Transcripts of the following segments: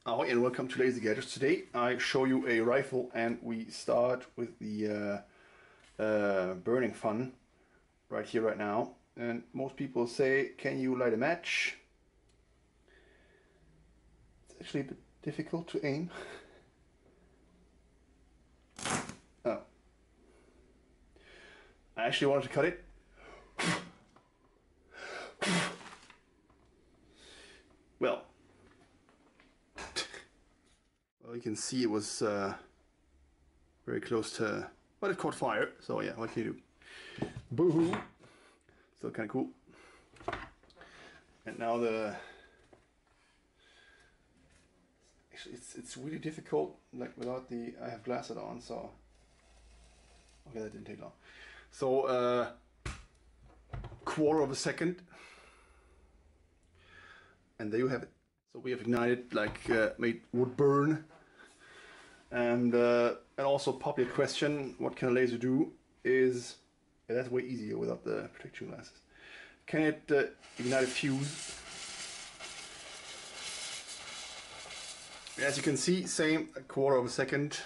Hi and welcome to Lazy Gadgets. Today I show you a rifle and we start with the burning fun right here, right now. And most people say, can you light a match? It's actually a bit difficult to aim. Oh. I actually wanted to cut it. Well, you can see it was very close to, but it caught fire. So yeah, what can you do? Boo-hoo! Still kind of cool. And now actually it's really difficult, like without the, I have glasses on, so okay, that didn't take long. So quarter of a second, and there you have it. So we have ignited, like made wood burn. And also popular question, what can a laser do, is, yeah, that's way easier without the protection glasses. Can it ignite a fuse? As you can see, same, a quarter of a second.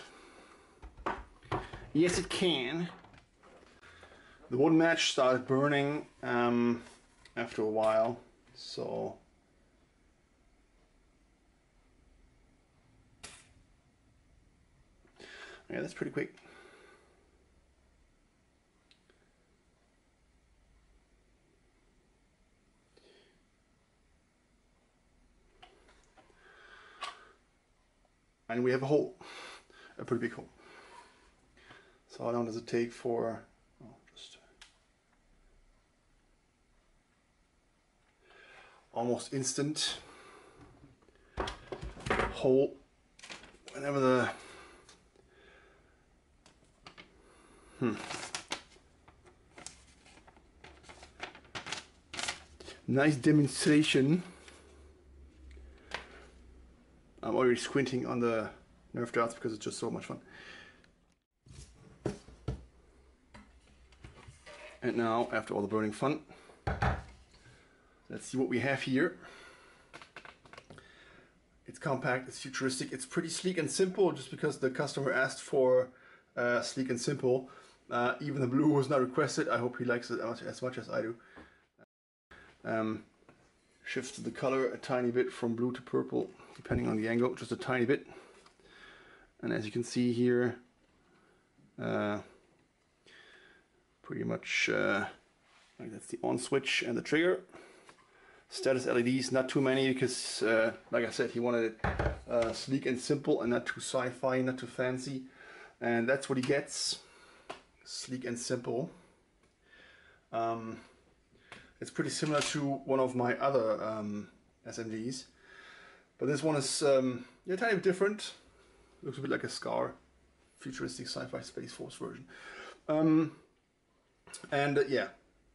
Yes, it can. The wood match started burning after a while, so yeah, that's pretty quick. And we have a hole, a pretty big hole. So how long does it take for, oh, just almost instant hole whenever the nice demonstration. I'm already squinting on the Nerf darts because it's just so much fun. And now, after all the burning fun, let's see what we have here. It's compact, it's futuristic, it's pretty sleek and simple, just because the customer asked for sleek and simple. Even the blue was not requested. I hope he likes it as much as I do. Shifted the color a tiny bit from blue to purple, depending on the angle, just a tiny bit. And as you can see here, pretty much like that's the on switch and the trigger. Status LEDs, not too many, because like I said, he wanted it sleek and simple and not too sci-fi, not too fancy. And that's what he gets, sleek and simple. It's pretty similar to one of my other SMGs, but this one is yeah, a tiny bit different. Looks a bit like a Scar, futuristic sci-fi Space Force version. Yeah,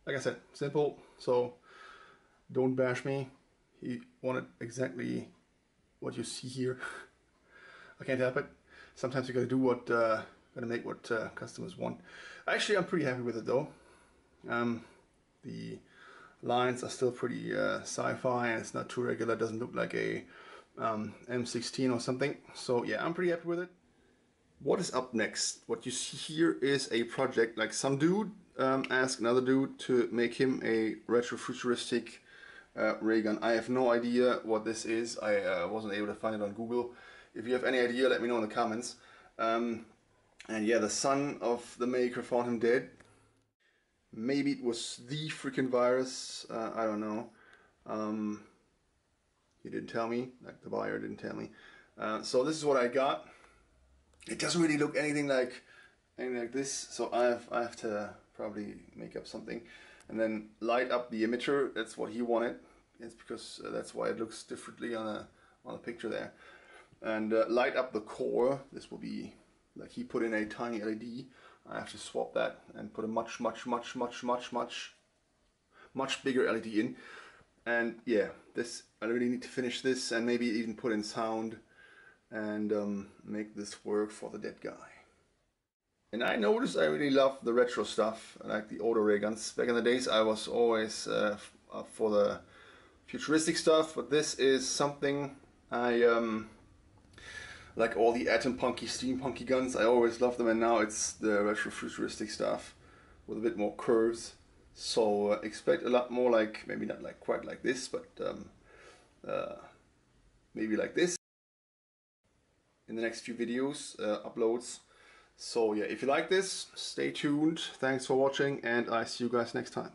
like I said, simple, so don't bash me. He wanted exactly what you see here. I can't help it. Sometimes you gotta do what, gotta make what customers want. Actually, I'm pretty happy with it though. The lines are still pretty sci-fi, and it's not too regular. It doesn't look like a M16 or something. So yeah, I'm pretty happy with it. What is up next? What you see here is a project, like some dude asked another dude to make him a retro-futuristic ray gun. I have no idea what this is. I wasn't able to find it on Google. If you have any idea, let me know in the comments. And yeah, the son of the maker found him dead. Maybe it was the freaking virus, I don't know. He didn't tell me, like the buyer didn't tell me. So this is what I got. It doesn't really look anything like this, so I have to probably make up something. And then light up the emitter, that's what he wanted. It's because that's why it looks differently on a picture there. And light up the core, this will be, like he put in a tiny LED. I have to swap that and put a much bigger LED in. And yeah, this, I really need to finish this and maybe even put in sound and make this work for the dead guy. And I noticed I really love the retro stuff, like the older ray guns. Back in the days I was always up for the futuristic stuff, but this is something I like all the atom punky, steampunky guns. I always loved them, and now it's the retro futuristic stuff with a bit more curves. So expect a lot more like, maybe not like quite like this, but maybe like this in the next few videos, uploads. So yeah, if you like this, stay tuned. Thanks for watching, and I see you guys next time.